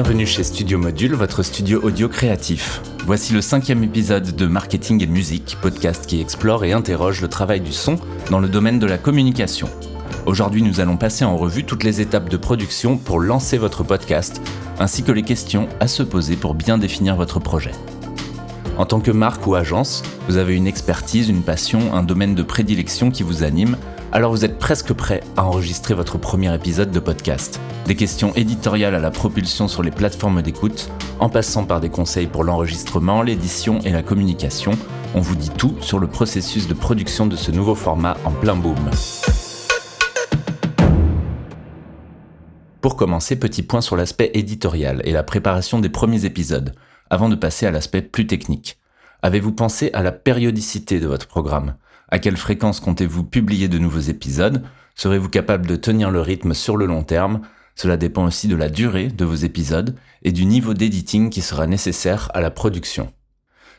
Bienvenue chez Studio Module, votre studio audio créatif. Voici le 5e épisode de Marketing et Musique, podcast qui explore et interroge le travail du son dans le domaine de la communication. Aujourd'hui, nous allons passer en revue toutes les étapes de production pour lancer votre podcast, ainsi que les questions à se poser pour bien définir votre projet. En tant que marque ou agence, vous avez une expertise, une passion, un domaine de prédilection qui vous anime, alors vous êtes presque prêt à enregistrer votre premier épisode de podcast. Des questions éditoriales à la propulsion sur les plateformes d'écoute, en passant par des conseils pour l'enregistrement, l'édition et la communication, on vous dit tout sur le processus de production de ce nouveau format en plein boom. Pour commencer, petit point sur l'aspect éditorial et la préparation des premiers épisodes, avant de passer à l'aspect plus technique. Avez-vous pensé à la périodicité de votre programme ? À quelle fréquence comptez-vous publier de nouveaux épisodes ? Serez-vous capable de tenir le rythme sur le long terme ? Cela dépend aussi de la durée de vos épisodes et du niveau d'editing qui sera nécessaire à la production.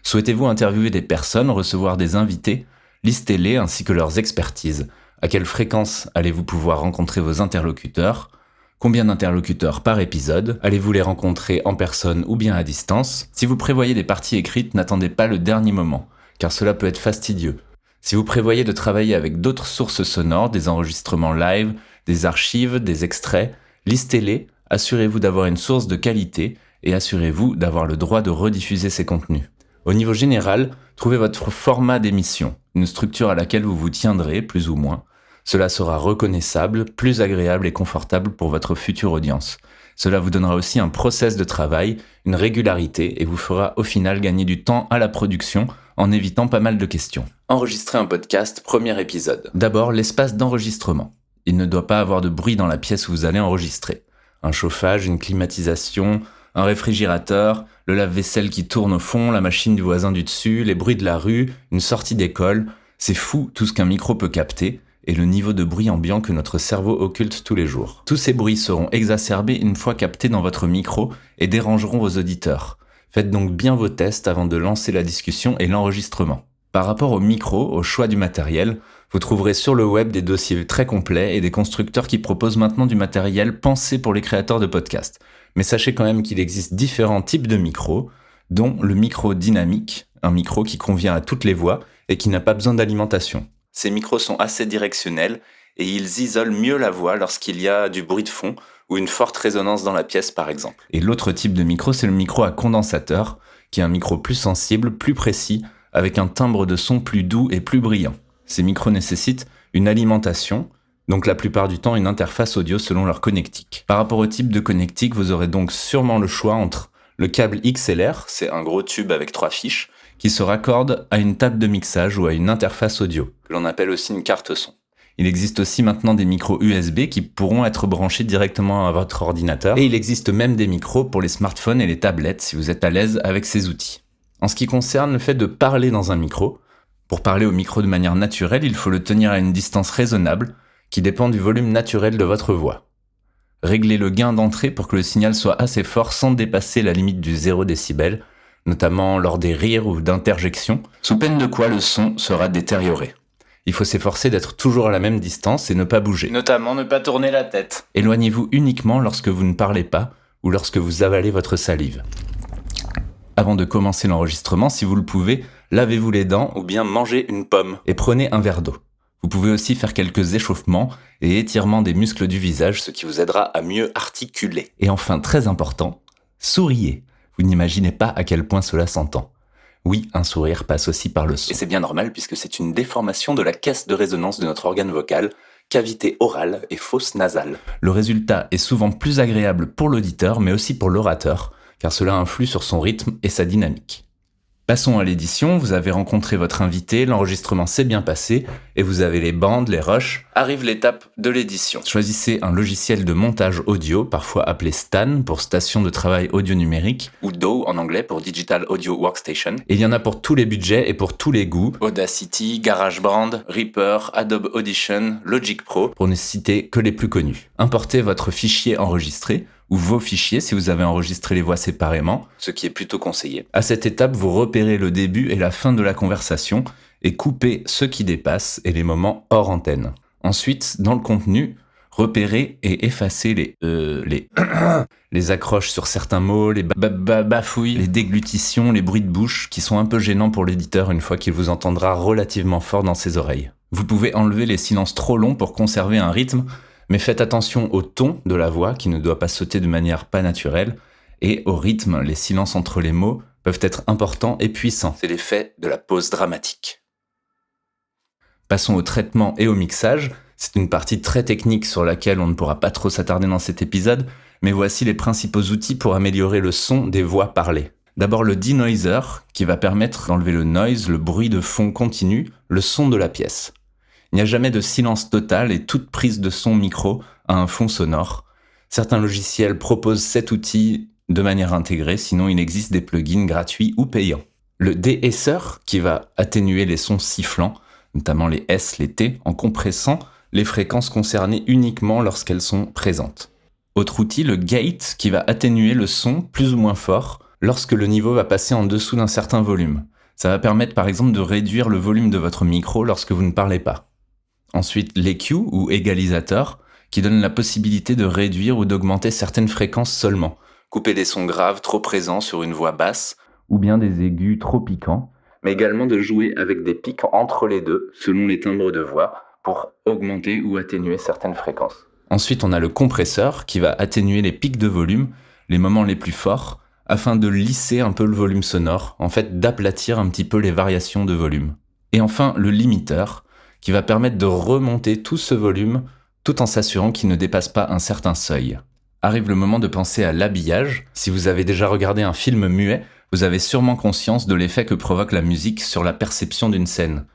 Souhaitez-vous interviewer des personnes, recevoir des invités ? Listez-les ainsi que leurs expertises. À quelle fréquence allez-vous pouvoir rencontrer vos interlocuteurs ? Combien d'interlocuteurs par épisode ? Allez-vous les rencontrer en personne ou bien à distance ? Si vous prévoyez des parties écrites, n'attendez pas le dernier moment, car cela peut être fastidieux. Si vous prévoyez de travailler avec d'autres sources sonores, des enregistrements live, des archives, des extraits, listez-les, assurez-vous d'avoir une source de qualité et assurez-vous d'avoir le droit de rediffuser ces contenus. Au niveau général, trouvez votre format d'émission, une structure à laquelle vous vous tiendrez, plus ou moins. Cela sera reconnaissable, plus agréable et confortable pour votre future audience. Cela vous donnera aussi un process de travail, une régularité et vous fera au final gagner du temps à la production en évitant pas mal de questions. Enregistrer un podcast, premier épisode. D'abord, l'espace d'enregistrement. Il ne doit pas avoir de bruit dans la pièce où vous allez enregistrer. Un chauffage, une climatisation, un réfrigérateur, le lave-vaisselle qui tourne au fond, la machine du voisin du dessus, les bruits de la rue, une sortie d'école. C'est fou tout ce qu'un micro peut capter et le niveau de bruit ambiant que notre cerveau occulte tous les jours. Tous ces bruits seront exacerbés une fois captés dans votre micro et dérangeront vos auditeurs. Faites donc bien vos tests avant de lancer la discussion et l'enregistrement. Par rapport au micro, au choix du matériel, vous trouverez sur le web des dossiers très complets et des constructeurs qui proposent maintenant du matériel pensé pour les créateurs de podcasts. Mais sachez quand même qu'il existe différents types de micros, dont le micro dynamique, un micro qui convient à toutes les voix et qui n'a pas besoin d'alimentation. Ces micros sont assez directionnels et ils isolent mieux la voix lorsqu'il y a du bruit de fond ou une forte résonance dans la pièce par exemple. Et l'autre type de micro, c'est le micro à condensateur, qui est un micro plus sensible, plus précis, avec un timbre de son plus doux et plus brillant. Ces micros nécessitent une alimentation, donc la plupart du temps une interface audio selon leur connectique. Par rapport au type de connectique, vous aurez donc sûrement le choix entre le câble XLR, c'est un gros tube avec 3 fiches, qui se raccorde à une table de mixage ou à une interface audio, que l'on appelle aussi une carte son. Il existe aussi maintenant des micros USB qui pourront être branchés directement à votre ordinateur, et il existe même des micros pour les smartphones et les tablettes si vous êtes à l'aise avec ces outils. En ce qui concerne le fait de parler dans un micro, pour parler au micro de manière naturelle, il faut le tenir à une distance raisonnable qui dépend du volume naturel de votre voix. Réglez le gain d'entrée pour que le signal soit assez fort sans dépasser la limite du 0 décibel, notamment lors des rires ou d'interjections, sous peine de quoi le son sera détérioré. Il faut s'efforcer d'être toujours à la même distance et ne pas bouger. Notamment ne pas tourner la tête. Éloignez-vous uniquement lorsque vous ne parlez pas ou lorsque vous avalez votre salive. Avant de commencer l'enregistrement, si vous le pouvez, lavez-vous les dents ou bien mangez une pomme et prenez un verre d'eau. Vous pouvez aussi faire quelques échauffements et étirements des muscles du visage, ce qui vous aidera à mieux articuler. Et enfin, très important, souriez. Vous n'imaginez pas à quel point cela s'entend. Oui, un sourire passe aussi par le son. Et c'est bien normal puisque c'est une déformation de la caisse de résonance de notre organe vocal, cavité orale et fosse nasale. Le résultat est souvent plus agréable pour l'auditeur mais aussi pour l'orateur, car cela influe sur son rythme et sa dynamique. Passons à l'édition, vous avez rencontré votre invité, l'enregistrement s'est bien passé, et vous avez les bandes, les rushs. Arrive l'étape de l'édition. Choisissez un logiciel de montage audio, parfois appelé Stan pour Station de Travail Audio Numérique, ou DAW en anglais pour Digital Audio Workstation. Et il y en a pour tous les budgets et pour tous les goûts. Audacity, GarageBand, Reaper, Adobe Audition, Logic Pro, pour ne citer que les plus connus. Importez votre fichier enregistré, ou vos fichiers si vous avez enregistré les voix séparément, ce qui est plutôt conseillé. À cette étape, vous repérez le début et la fin de la conversation et coupez ce qui dépasse et les moments hors antenne. Ensuite, dans le contenu, repérer et effacer les accroches sur certains mots, les bafouilles, les déglutitions, les bruits de bouche qui sont un peu gênants pour l'éditeur une fois qu'il vous entendra relativement fort dans ses oreilles. Vous pouvez enlever les silences trop longs pour conserver un rythme, mais faites attention au ton de la voix qui ne doit pas sauter de manière pas naturelle, et au rythme, les silences entre les mots peuvent être importants et puissants. C'est l'effet de la pause dramatique. Passons au traitement et au mixage. C'est une partie très technique sur laquelle on ne pourra pas trop s'attarder dans cet épisode, mais voici les principaux outils pour améliorer le son des voix parlées. D'abord le denoiser, qui va permettre d'enlever le noise, le bruit de fond continu, le son de la pièce. Il n'y a jamais de silence total et toute prise de son micro a un fond sonore. Certains logiciels proposent cet outil de manière intégrée, sinon il existe des plugins gratuits ou payants. Le de-esser, qui va atténuer les sons sifflants, notamment les S, les T, en compressant les fréquences concernées uniquement lorsqu'elles sont présentes. Autre outil, le gate, qui va atténuer le son plus ou moins fort lorsque le niveau va passer en dessous d'un certain volume. Ça va permettre par exemple de réduire le volume de votre micro lorsque vous ne parlez pas. Ensuite, l'EQ ou égalisateur, qui donne la possibilité de réduire ou d'augmenter certaines fréquences seulement. Couper des sons graves trop présents sur une voix basse, ou bien des aigus trop piquants, mais également de jouer avec des pics entre les deux, selon les timbres de voix, pour augmenter ou atténuer certaines fréquences. Ensuite, on a le compresseur, qui va atténuer les pics de volume, les moments les plus forts, afin de lisser un peu le volume sonore, en fait d'aplatir un petit peu les variations de volume. Et enfin, le limiteur, qui va permettre de remonter tout ce volume, tout en s'assurant qu'il ne dépasse pas un certain seuil. Arrive le moment de penser à l'habillage. Si vous avez déjà regardé un film muet, vous avez sûrement conscience de l'effet que provoque la musique sur la perception d'une scène.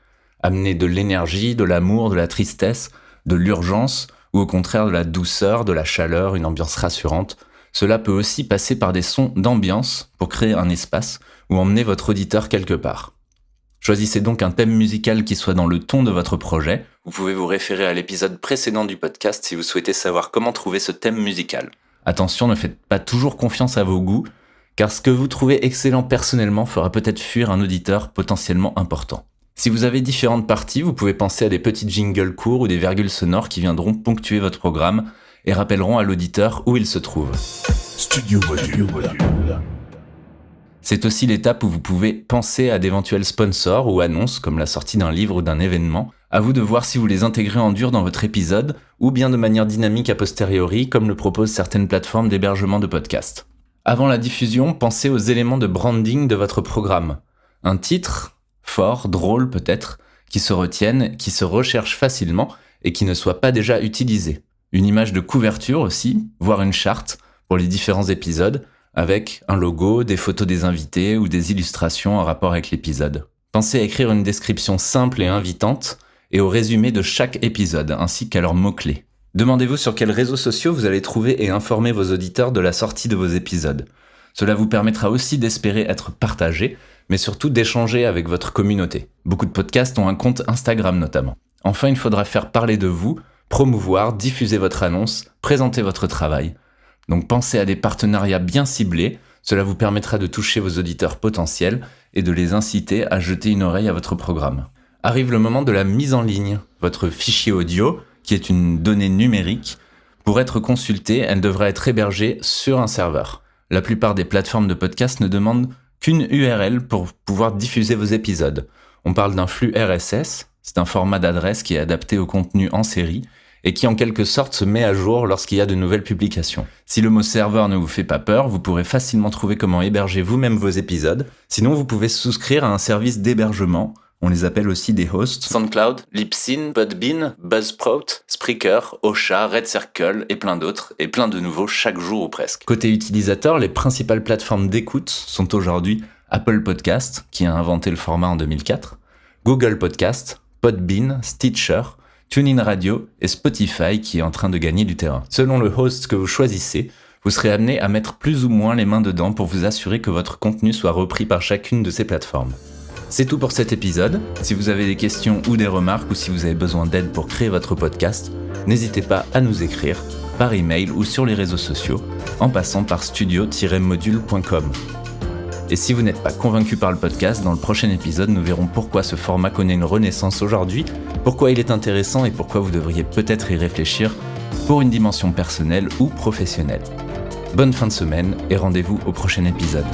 Amener de l'énergie, de l'amour, de la tristesse, de l'urgence, ou au contraire de la douceur, de la chaleur, une ambiance rassurante. Cela peut aussi passer par des sons d'ambiance pour créer un espace ou emmener votre auditeur quelque part. Choisissez donc un thème musical qui soit dans le ton de votre projet. Vous pouvez vous référer à l'épisode précédent du podcast si vous souhaitez savoir comment trouver ce thème musical. Attention, ne faites pas toujours confiance à vos goûts, car ce que vous trouvez excellent personnellement fera peut-être fuir un auditeur potentiellement important. Si vous avez différentes parties, vous pouvez penser à des petits jingles courts ou des virgules sonores qui viendront ponctuer votre programme et rappelleront à l'auditeur où il se trouve. Studio Module. C'est aussi l'étape où vous pouvez penser à d'éventuels sponsors ou annonces comme la sortie d'un livre ou d'un événement. À vous de voir si vous les intégrez en dur dans votre épisode ou bien de manière dynamique a posteriori comme le proposent certaines plateformes d'hébergement de podcasts. Avant la diffusion, pensez aux éléments de branding de votre programme. Un titre, fort, drôle peut-être, qui se retienne, qui se recherche facilement et qui ne soit pas déjà utilisé. Une image de couverture aussi, voire une charte pour les différents épisodes, avec un logo, des photos des invités ou des illustrations en rapport avec l'épisode. Pensez à écrire une description simple et invitante et au résumé de chaque épisode, ainsi qu'à leurs mots-clés. Demandez-vous sur quels réseaux sociaux vous allez trouver et informer vos auditeurs de la sortie de vos épisodes. Cela vous permettra aussi d'espérer être partagé, mais surtout d'échanger avec votre communauté. Beaucoup de podcasts ont un compte Instagram notamment. Enfin, il faudra faire parler de vous, promouvoir, diffuser votre annonce, présenter votre travail. Donc pensez à des partenariats bien ciblés, cela vous permettra de toucher vos auditeurs potentiels et de les inciter à jeter une oreille à votre programme. Arrive le moment de la mise en ligne. Votre fichier audio, qui est une donnée numérique, pour être consulté, elle devra être hébergée sur un serveur. La plupart des plateformes de podcast ne demandent qu'une URL pour pouvoir diffuser vos épisodes. On parle d'un flux RSS, c'est un format d'adresse qui est adapté au contenu en série, et qui en quelque sorte se met à jour lorsqu'il y a de nouvelles publications. Si le mot serveur ne vous fait pas peur, vous pourrez facilement trouver comment héberger vous-même vos épisodes. Sinon, vous pouvez souscrire à un service d'hébergement. On les appelle aussi des hosts. SoundCloud, Libsyn, Podbean, Buzzsprout, Spreaker, Ocha, Red Circle et plein d'autres, et plein de nouveaux chaque jour ou presque. Côté utilisateur, les principales plateformes d'écoute sont aujourd'hui Apple Podcast, qui a inventé le format en 2004, Google Podcast, Podbean, Stitcher, TuneIn Radio et Spotify qui est en train de gagner du terrain. Selon le host que vous choisissez, vous serez amené à mettre plus ou moins les mains dedans pour vous assurer que votre contenu soit repris par chacune de ces plateformes. C'est tout pour cet épisode. Si vous avez des questions ou des remarques ou si vous avez besoin d'aide pour créer votre podcast, n'hésitez pas à nous écrire par email ou sur les réseaux sociaux en passant par studio-module.com. Et si vous n'êtes pas convaincu par le podcast, dans le prochain épisode, nous verrons pourquoi ce format connaît une renaissance aujourd'hui, pourquoi il est intéressant et pourquoi vous devriez peut-être y réfléchir pour une dimension personnelle ou professionnelle. Bonne fin de semaine et rendez-vous au prochain épisode.